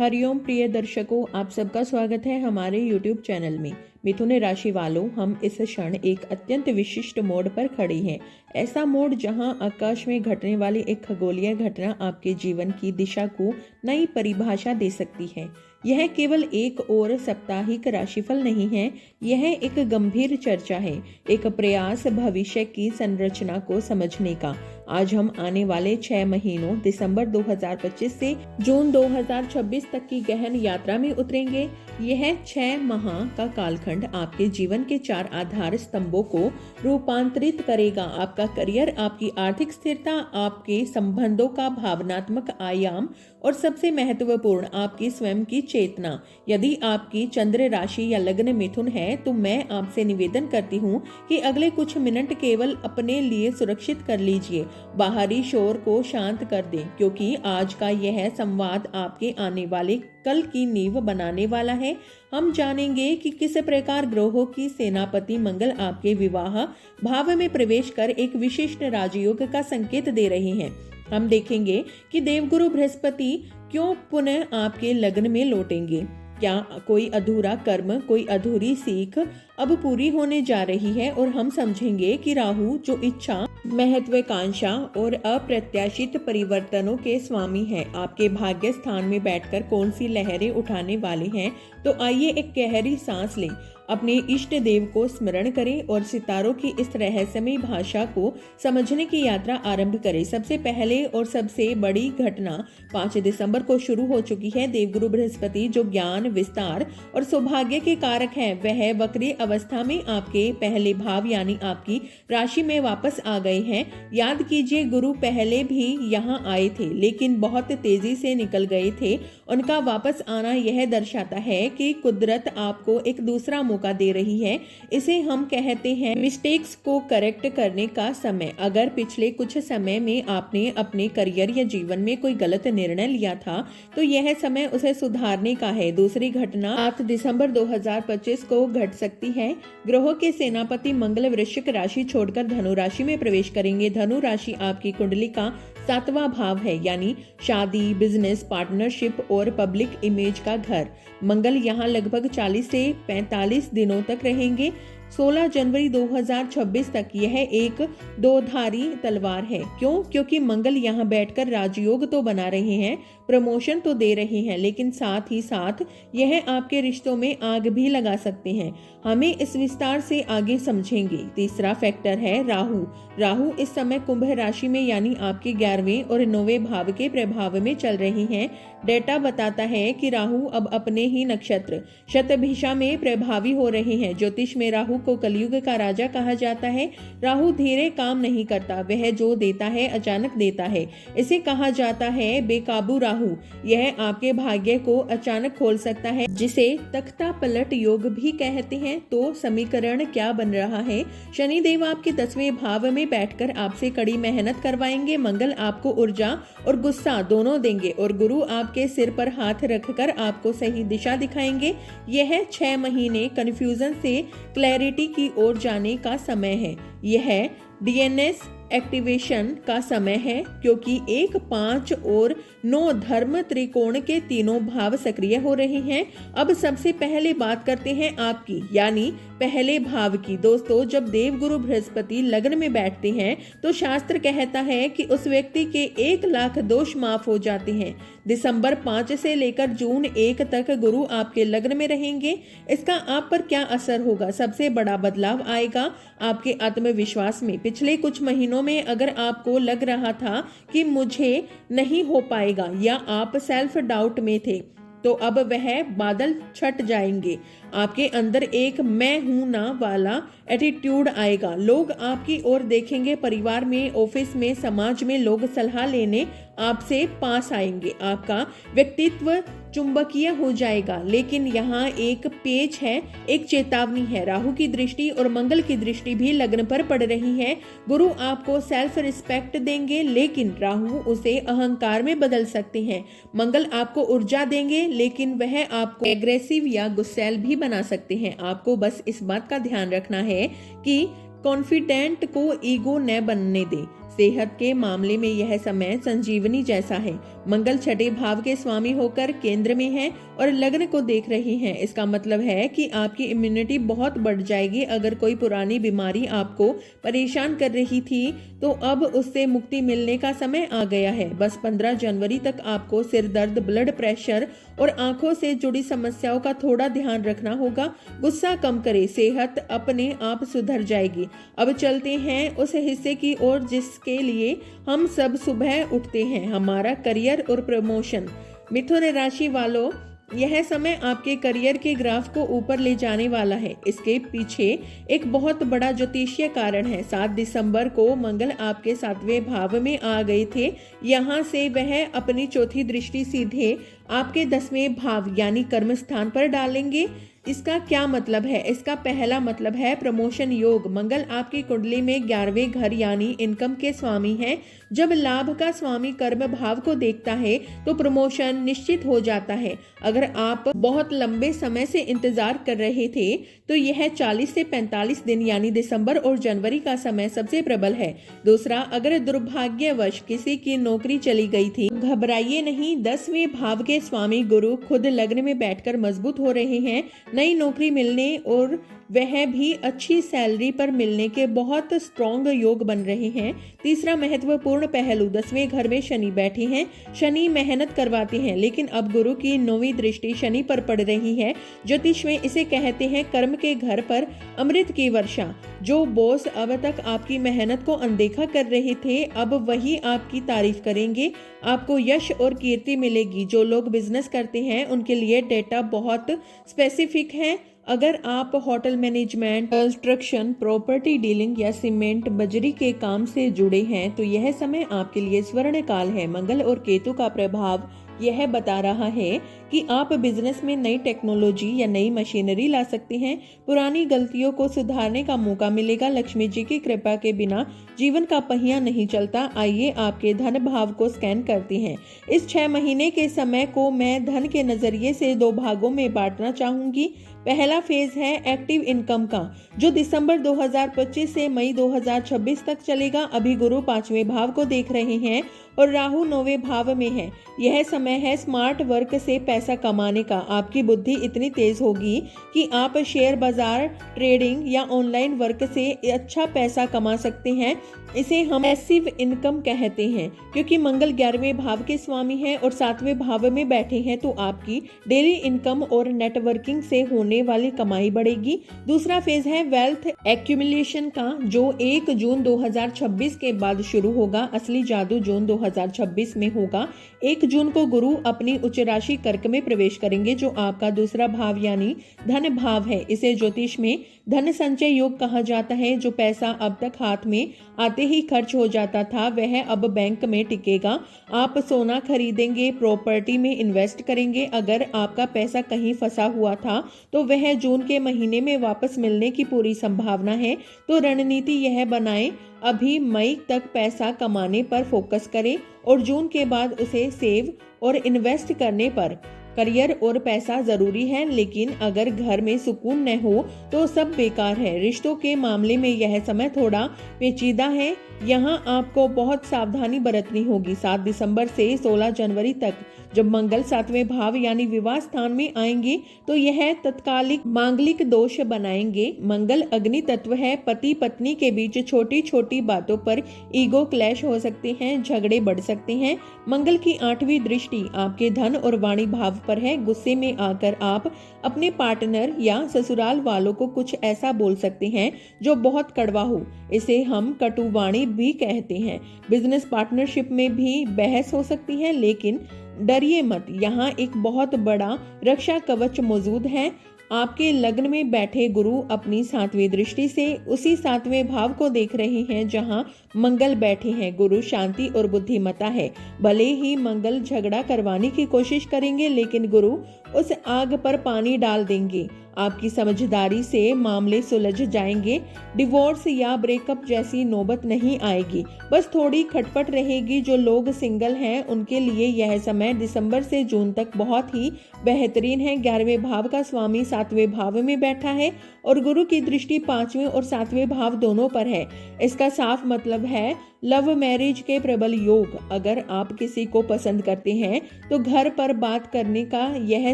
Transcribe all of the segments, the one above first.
हरिओम प्रिय दर्शकों, आप सबका स्वागत है हमारे YouTube चैनल में। मिथुन राशि वालों, हम इस क्षण एक अत्यंत विशिष्ट मोड़ पर खड़े हैं। ऐसा मोड़ जहां आकाश में घटने वाली एक खगोलीय घटना आपके जीवन की दिशा को नई परिभाषा दे सकती है। यह केवल एक और साप्ताहिक राशिफल नहीं है, यह एक गंभीर चर्चा है, एक प्रयास भविष्य की संरचना को समझने का। आज हम आने वाले 6 महीनों दिसंबर 2025 से जून 2026 तक की गहन यात्रा में उतरेंगे। यह 6 माह का कालखंड आपके जीवन के 4 आधार स्तंभों को रूपांतरित करेगा। आपका करियर, आपकी आर्थिक स्थिरता, आपके संबंधों का भावनात्मक आयाम और सबसे महत्वपूर्ण आपकी स्वयं की चेतना। यदि आपकी चंद्र राशि या लग्न मिथुन है तो मैं आपसे निवेदन करती हूँ कि अगले कुछ मिनट केवल अपने लिए सुरक्षित कर लीजिए। बाहरी शोर को शांत कर दें, क्योंकि आज का यह संवाद आपके आने वाले कल की नींव बनाने वाला है। हम जानेंगे कि किस प्रकार ग्रहों की सेनापति मंगल आपके विवाह भाव में प्रवेश कर एक विशिष्ट राजयोग का संकेत दे रहे हैं। हम देखेंगे कि देवगुरु बृहस्पति क्यों पुनः आपके लग्न में लौटेंगे। क्या कोई अधूरा कर्म, कोई अधूरी सीख अब पूरी होने जा रही है, और हम समझेंगे कि राहु जो इच्छा, महत्वाकांक्षा और अप्रत्याशित परिवर्तनों के स्वामी है, आपके भाग्य स्थान में बैठकर कौन सी लहरें उठाने वाले हैं। तो आइए एक गहरी सांस लें, अपने इष्ट देव को स्मरण करें और सितारों की इस रहस्यमय भाषा को समझने की यात्रा आरंभ करें। सबसे पहले और सबसे बड़ी घटना 5 दिसंबर को शुरू हो चुकी है। देवगुरु बृहस्पति जो ज्ञान, विस्तार और सौभाग्य के कारक है, वह वक्री अवस्था में आपके पहले भाव यानी आपकी राशि में वापस आ गए हैं। याद कीजिए, गुरु पहले भी यहाँ आए थे लेकिन बहुत तेजी से निकल गए थे। उनका वापस आना यह दर्शाता है कि कुदरत आपको एक दूसरा मौका दे रही है। इसे हम कहते हैं मिस्टेक्स को करेक्ट करने का समय। अगर पिछले कुछ समय में आपने अपने करियर या जीवन में कोई गलत निर्णय लिया था तो यह समय उसे सुधारने का है। दूसरी घटना 8 दिसंबर 2025 को घट सकती है। ग्रहों के सेनापति मंगल वृश्चिक राशि छोड़कर धनु राशि में प्रवेश करेंगे। धनु राशि आपकी कुंडली का 7वां भाव है, यानी शादी, बिजनेस, पार्टनरशिप और पब्लिक इमेज का घर। मंगल यहाँ लगभग 40 से 45 दिनों तक रहेंगे। 16 जनवरी 2026 तक यह एक दोधारी तलवार है। क्यों? क्योंकि मंगल यहाँ बैठकर राजयोग तो बना रहे हैं, प्रमोशन तो दे रहे हैं, लेकिन साथ ही साथ यह आपके रिश्तों में आग भी लगा सकते हैं। हमें इस विस्तार से आगे समझेंगे। तीसरा फैक्टर है राहु। राहु इस समय कुंभ राशि में यानी आपके 11वें और 9वें भाव के प्रभाव में चल रहे हैं। डेटा बताता है कि राहु अब अपने ही नक्षत्र शतभिषा में प्रभावी हो रहे हैं। ज्योतिष में राहु को कलयुग का राजा कहा जाता है। राहु धीरे काम नहीं करता, वह जो देता है अचानक देता है। इसे कहा जाता है बेकाबू राहु। यह आपके भाग्य को अचानक खोल सकता है, जिसे तख्ता पलट योग भी कहते हैं। तो समीकरण क्या बन रहा है? शनि देव आपके 10वें भाव में बैठकर आपसे कड़ी मेहनत करवाएंगे। मंगल आपको ऊर्जा और गुस्सा दोनों देंगे और गुरु आपके सिर पर हाथ रखकर आपको सही दिशा दिखाएंगे। यह 6 महीने कंफ्यूजन से क्लैरिटी की ओर जाने का समय है। यह डीएनएस एक्टिवेशन का समय है, क्योंकि 1, 5 और 9 धर्म त्रिकोण के तीनों भाव सक्रिय हो रहे हैं। अब सबसे पहले बात करते हैं आपकी यानी पहले भाव की। दोस्तों, जब देवगुरु बृहस्पति लग्न में बैठते हैं तो शास्त्र कहता है कि उस व्यक्ति के 1 लाख दोष माफ हो जाते हैं। दिसंबर 5 से लेकर जून 1 तक गुरु आपके लग्न में रहेंगे। इसका आप पर क्या असर होगा? सबसे बड़ा बदलाव आएगा आपके आत्मविश्वास में। पिछले कुछ महीनों में अगर आपको लग रहा था कि मुझे नहीं हो पाएगा या आप सेल्फ डाउट में थे, तो अब वह बादल छट जाएंगे। आपके अंदर एक मैं हूं ना वाला एटीट्यूड आएगा। लोग आपकी ओर देखेंगे। परिवार में, ऑफिस में, समाज में लोग सलाह लेने आपसे पास आएंगे। आपका व्यक्तित्व चुंबकीय हो जाएगा। लेकिन यहाँ एक पेच है, एक चेतावनी है। राहु की दृष्टि और मंगल की दृष्टि भी लग्न पर पड़ रही है। गुरु आपको सेल्फ रिस्पेक्ट देंगे, लेकिन राहु उसे अहंकार में बदल सकते हैं। मंगल आपको ऊर्जा देंगे, लेकिन वह आपको एग्रेसिव या गुस्सैल भी बना सकते हैं। आपको बस इस बात का ध्यान रखना है कि कॉन्फिडेंट को ईगो न बनने दे। सेहत के मामले में यह समय संजीवनी जैसा है। मंगल छठे भाव के स्वामी होकर केंद्र में है और लग्न को देख रहे हैं। इसका मतलब है कि आपकी इम्यूनिटी बहुत बढ़ जाएगी। अगर कोई पुरानी बीमारी आपको परेशान कर रही थी तो अब उससे मुक्ति मिलने का समय आ गया है। बस 15 जनवरी तक आपको सिर दर्द, ब्लड प्रेशर और आंखों से जुड़ी समस्याओं का थोड़ा ध्यान रखना होगा। गुस्सा कम करें, सेहत अपने आप सुधर जाएगी। अब चलते हैं उस हिस्से की ओर जिसके लिए हम सब सुबह उठते हैं, हमारा करियर और प्रमोशन। मिथुन राशि वालों, यह समय आपके करियर के ग्राफ को ऊपर ले जाने वाला है। इसके पीछे एक बहुत बड़ा ज्योतिषीय कारण है। 7 दिसंबर को मंगल आपके 7वें भाव में आ गए थे। यहाँ से वह अपनी चौथी दृष्टि सीधे आपके 10वें भाव यानी कर्म स्थान पर डालेंगे। इसका क्या मतलब है? इसका पहला मतलब है प्रमोशन योग। मंगल आपकी कुंडली में 11वें घर यानी इनकम के स्वामी हैं। जब लाभ का स्वामी कर्म भाव को देखता है तो प्रमोशन निश्चित हो जाता है। अगर आप बहुत लंबे समय से इंतजार कर रहे थे तो यह 40 से 45 दिन यानी दिसंबर और जनवरी का समय सबसे प्रबल है। दूसरा, अगर दुर्भाग्यवश किसी की नौकरी चली गई थी, घबराइए नहीं। 10वें भाव के स्वामी गुरु खुद लग्न में बैठकर मजबूत हो रहे हैं। नई नौकरी मिलने और वह भी अच्छी सैलरी पर मिलने के बहुत स्ट्रॉन्ग योग बन रहे हैं। तीसरा महत्वपूर्ण पहलू, 10वें घर में शनि बैठे हैं। शनि मेहनत करवाते हैं, लेकिन अब गुरु की 9वीं दृष्टि शनि पर पड़ रही है। ज्योतिष में इसे कहते हैं कर्म के घर पर अमृत की वर्षा। जो बॉस अब तक आपकी मेहनत को अनदेखा कर रहे थे, अब वही आपकी तारीफ करेंगे। आपको यश और कीर्ति मिलेगी। जो लोग बिजनेस करते हैं उनके लिए डेटा बहुत स्पेसिफिक है। अगर आप hotel management, construction, property dealing या सीमेंट बजरी के काम से जुड़े हैं तो यह समय आपके लिए स्वर्ण काल है। मंगल और केतु का प्रभाव यह बता रहा है कि आप बिजनेस में नई टेक्नोलॉजी या नई मशीनरी ला सकते हैं। पुरानी गलतियों को सुधारने का मौका मिलेगा। लक्ष्मी जी की कृपा के बिना जीवन का पहिया नहीं चलता। आइए आपके धन भाव को स्कैन करते हैं। इस 6 महीने के समय को मैं धन के नजरिए से 2 भागों में बांटना चाहूंगी। पहला फेज है एक्टिव इनकम का, जो दिसंबर 2025 से मई 2026 तक चलेगा। अभी गुरु 5वें भाव को देख रहे हैं और राहु 9वें भाव में है। यह समय है स्मार्ट वर्क से पैसा कमाने का। आपकी बुद्धि इतनी तेज होगी कि आप शेयर बाजार, ट्रेडिंग या ऑनलाइन वर्क से अच्छा पैसा कमा सकते हैं। इसे हम पैसिव इनकम कहते हैं। क्योंकि मंगल 11वें भाव के स्वामी हैं और 7वें भाव में बैठे हैं तो आपकी डेली इनकम और नेटवर्किंग से होने वाली कमाई बढ़ेगी। दूसरा फेज है वेल्थ एक्यूमुलेशन का, जो 1 जून 2026 के बाद शुरू होगा। असली जादू जून 2026 में होगा। 1 जून को गुरु अपनी उच्च राशि कर्क में प्रवेश करेंगे, जो आपका दूसरा भाव यानी धन भाव है। इसे ज्योतिष में धन संचय योग कहा जाता है। जो पैसा अब तक हाथ में आते ही खर्च हो जाता था, वह अब बैंक में टिकेगा। आप सोना खरीदेंगे, प्रॉपर्टी में इन्वेस्ट करेंगे। अगर आपका पैसा कहीं फंसा हुआ था तो वह जून के महीने में वापस मिलने की पूरी संभावना है। तो रणनीति यह बनाएं, अभी मई तक पैसा कमाने पर फोकस करें और जून के बाद उसे सेव और इन्वेस्ट करने पर। करियर और पैसा जरूरी है, लेकिन अगर घर में सुकून न हो तो सब बेकार है। रिश्तों के मामले में यह समय थोड़ा पेचीदा है। यहाँ आपको बहुत सावधानी बरतनी होगी। 7 दिसंबर से 16 जनवरी तक जब मंगल 7वें भाव यानी विवाह स्थान में आएंगे तो यह तत्कालिक मांगलिक दोष बनाएंगे। मंगल अग्नि तत्व है। पति पत्नी के बीच छोटी छोटी बातों पर ईगो क्लैश हो सकते हैं, झगड़े बढ़ सकते हैं। मंगल की 8वीं दृष्टि आपके धन और वाणी भाव पर है। गुस्से में आकर आप अपने पार्टनर या ससुराल वालों को कुछ ऐसा बोल सकते हैं जो बहुत कड़वा हो। इसे हम कटुवाणी भी कहते हैं। बिजनेस पार्टनरशिप में भी बहस हो सकती है, लेकिन डरिए मत, यहाँ एक बहुत बड़ा रक्षा कवच मौजूद है। आपके लग्न में बैठे गुरु अपनी 7वीं दृष्टि से उसी 7वें भाव को देख रहे हैं जहां मंगल बैठे हैं। गुरु शांति और बुद्धिमता है। भले ही मंगल झगड़ा करवाने की कोशिश करेंगे, लेकिन गुरु उस आग पर पानी डाल देंगे। आपकी समझदारी से मामले सुलझ जाएंगे। डिवोर्स या ब्रेकअप जैसी नौबत नहीं आएगी, बस थोड़ी खटपट रहेगी। जो लोग सिंगल हैं उनके लिए यह समय दिसंबर से जून तक बहुत ही बेहतरीन है। 11वें भाव का स्वामी 7वें भाव में बैठा है और गुरु की दृष्टि 5वें और 7वें भाव दोनों पर है। इसका साफ मतलब है लव मैरिज के प्रबल योग। अगर आप किसी को पसंद करते हैं तो घर पर बात करने का यह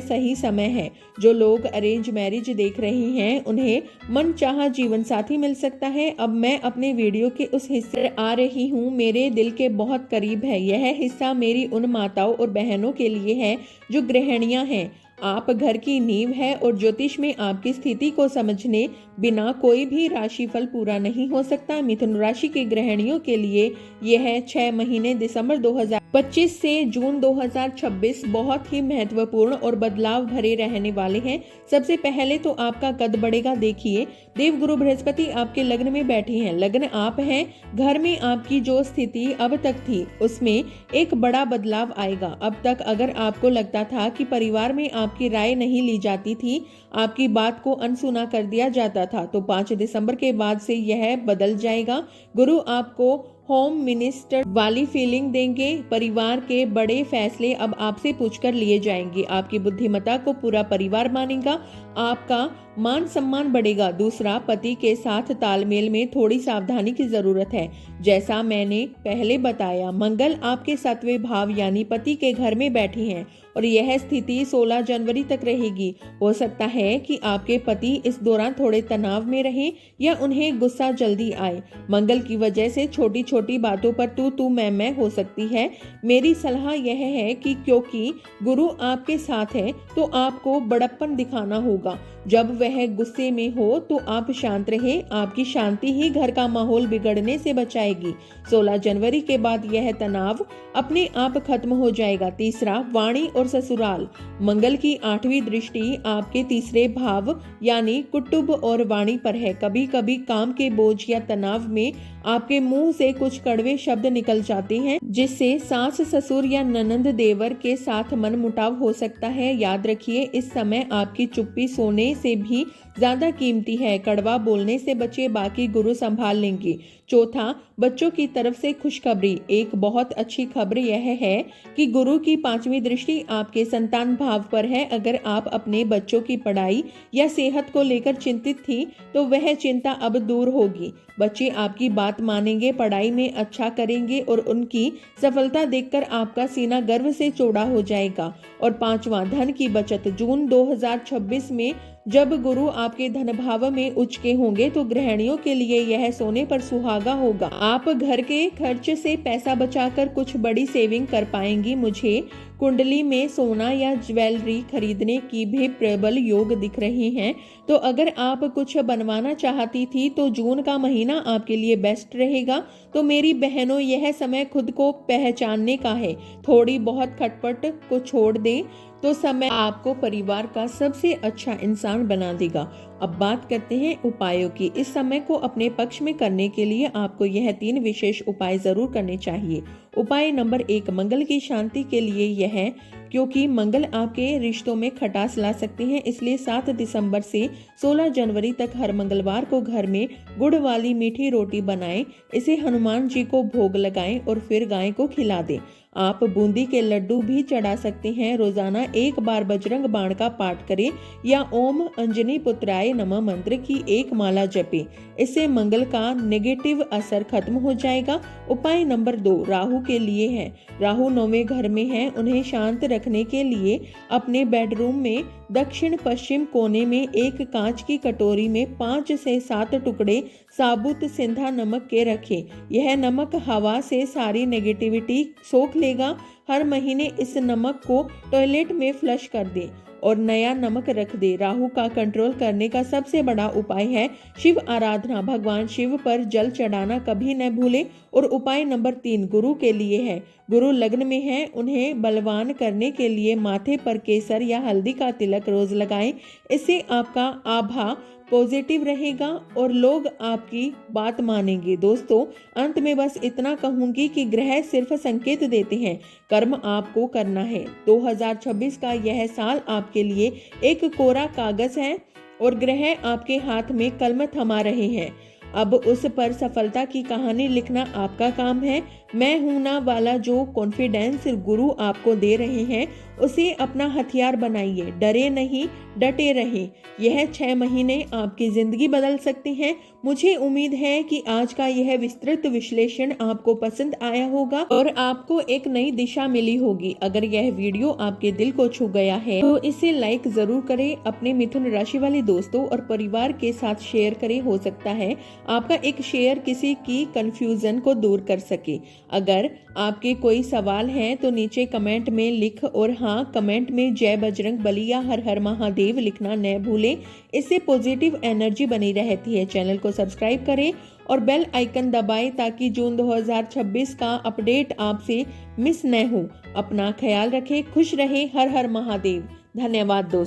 सही समय है। जो लोग अरेंज मैरिज देख रहे हैं उन्हें मनचाहा जीवन साथी मिल सकता है। अब मैं अपने वीडियो के उस हिस्से आ रही हूँ मेरे दिल के बहुत करीब है। यह हिस्सा मेरी उन माताओं और बहनों के लिए है जो गृहिणियां हैं। आप घर की नींव है और ज्योतिष में आपकी स्थिति को समझने बिना कोई भी राशिफल पूरा नहीं हो सकता। मिथुन राशि के गृहिणियों के लिए यह 6 महीने दिसंबर 2025 से जून 2026 बहुत ही महत्वपूर्ण और बदलाव भरे रहने वाले हैं। सबसे पहले तो आपका कद बढ़ेगा। देखिए, देवगुरु बृहस्पति आपके लग्न में बैठे हैं। लग्न आप हैं। घर में आपकी जो स्थिति अब तक थी उसमें एक बड़ा बदलाव आएगा। अब तक अगर आपको लगता था कि परिवार में आपकी राय नहीं ली जाती थी, आपकी बात को अनसुना कर दिया जाता था, तो 5 दिसंबर के बाद से यह बदल जाएगा। गुरु आपको होम मिनिस्टर वाली फीलिंग देंगे। परिवार के बड़े फैसले अब आपसे पूछकर लिए जाएंगे। आपकी बुद्धिमत्ता को पूरा परिवार मानेगा। आपका मान सम्मान बढ़ेगा। दूसरा, पति के साथ तालमेल में थोड़ी सावधानी की जरूरत है। जैसा मैंने पहले बताया, मंगल आपके 7वें भाव यानी पति के घर में बैठी हैं और यह स्थिति 16 जनवरी तक रहेगी। हो सकता है कि आपके पति इस दौरान थोड़े तनाव में रहें या उन्हें गुस्सा जल्दी आए। मंगल की वजह से छोटी छोटी बातों पर तू मैं हो सकती है। मेरी सलाह यह है कि क्योंकि गुरु आपके साथ है तो आपको बड़प्पन दिखाना होगा। जब वह गुस्से में हो तो आप शांत रहें। आपकी शांति ही घर का माहौल बिगड़ने से बचाएगी। 16 जनवरी के बाद यह तनाव अपने आप खत्म हो जाएगा। तीसरा, वाणी और ससुराल। मंगल की 8वीं दृष्टि आपके तीसरे भाव यानी कुटुंब और वाणी पर है। कभी कभी काम के बोझ या तनाव में आपके मुंह से कुछ कड़वे शब्द निकल जाते हैं, जिससे सास ससुर या ननंद देवर के साथ मनमुटाव हो सकता है। याद रखिए, इस समय आपकी चुप्पी सोने से भी ज्यादा कीमती है। कड़वा बोलने से बचे, बाकी गुरु संभाल लेंगे। चौथा, बच्चों की तरफ से खुशखबरी। एक बहुत अच्छी खबर यह है कि गुरु की 5वीं दृष्टि आपके संतान भाव पर है। अगर आप अपने बच्चों की पढ़ाई या सेहत को लेकर चिंतित थी तो वह चिंता अब दूर होगी। बच्चे आपकी बात मानेंगे, पढ़ाई में अच्छा करेंगे और उनकी सफलता देखकर आपका सीना गर्व से चौड़ा हो जाएगा। और 5वां, धन की बचत। जून 2026 में जब गुरु आपके धन भाव में उच्च के होंगे तो गृहिणियों के लिए यह सोने पर सुहागा होगा। आप घर के खर्च से पैसा बचाकर कुछ बड़ी सेविंग कर पाएंगी। मुझे कुंडली में सोना या ज्वेलरी खरीदने की भी प्रबल योग दिख रहे हैं। तो अगर आप कुछ बनवाना चाहती थी तो जून का महीना आपके लिए बेस्ट रहेगा। तो मेरी बहनों, यह समय खुद को पहचानने का है। थोड़ी बहुत खटपट को छोड़ दें तो समय आपको परिवार का सबसे अच्छा इंसान बना देगा। अब बात करते हैं उपायों की। इस समय को अपने पक्ष में करने के लिए आपको यह 3 विशेष उपाय जरूर करने चाहिए। उपाय नंबर 1, मंगल की शांति के लिए यह है, क्योंकि मंगल आपके रिश्तों में खटास ला सकते हैं, इसलिए 7 दिसंबर से 16 जनवरी तक हर मंगलवार को घर में गुड़ वाली मीठी रोटी बनाएं। इसे हनुमान जी को भोग लगाएं और फिर गाय को खिला दें। आप बूंदी के लड्डू भी चढ़ा सकते हैं। रोजाना 1 बार बजरंग बाण का पाठ करें या ओम अंजनी पुत्राय नमः मंत्र की 1 माला जपें। इससे मंगल का नेगेटिव असर खत्म हो जाएगा। उपाय नंबर 2 राहु के लिए है। राहु 9वें घर में है। उन्हें शांत रखने के लिए अपने बेडरूम में दक्षिण पश्चिम कोने में एक कांच की कटोरी में 5 से 7 टुकड़े साबुत सिंधा नमक के रखें। यह नमक हवा से सारी नेगेटिविटी सोख लेगा। हर महीने इस नमक को टॉयलेट में फ्लश कर दें और नया नमक रख दे। राहु का कंट्रोल करने का सबसे बड़ा उपाय है शिव आराधना। भगवान शिव पर जल चढ़ाना कभी न भूलें। और उपाय नंबर 3 गुरु के लिए है। गुरु लग्न में है, उन्हें बलवान करने के लिए माथे पर केसर या हल्दी का तिलक रोज लगाएं। इससे आपका आभा पॉजिटिव रहेगा और लोग आपकी बात मानेंगे। दोस्तों, अंत में बस इतना कहूंगी कि ग्रह सिर्फ संकेत देते हैं, कर्म आपको करना है। 2026 का यह साल आपके लिए एक कोरा कागज है। और ग्रह आपके हाथ में कलम थमा रहे हैं। अब उस पर सफलता की कहानी लिखना आपका काम है। मैं हूं ना वाला जो कॉन्फिडेंस गुरु आपको दे रहे हैं, उसे अपना हथियार बनाइए। डरे नहीं, डटे रहें। यह 6 महीने आपकी जिंदगी बदल सकते हैं। मुझे उम्मीद है कि आज का यह विस्तृत विश्लेषण आपको पसंद आया होगा और आपको एक नई दिशा मिली होगी। अगर यह वीडियो आपके दिल को छू गया है तो इसे लाइक जरूर करें, अपने मिथुन राशि वाले दोस्तों और परिवार के साथ शेयर करें। हो सकता है आपका एक शेयर किसी की कंफ्यूजन को दूर कर सके। अगर आपके कोई सवाल हैं तो नीचे कमेंट में लिख और हाँ, कमेंट में जय बजरंग बली या हर हर महादेव लिखना न भूलें। इससे पॉजिटिव एनर्जी बनी रहती है। चैनल को सब्सक्राइब करें और बेल आइकन दबाएं ताकि जून 2026 का अपडेट आपसे मिस न हो। अपना ख्याल रखें, खुश रहें। हर हर महादेव। धन्यवाद दोस्तों।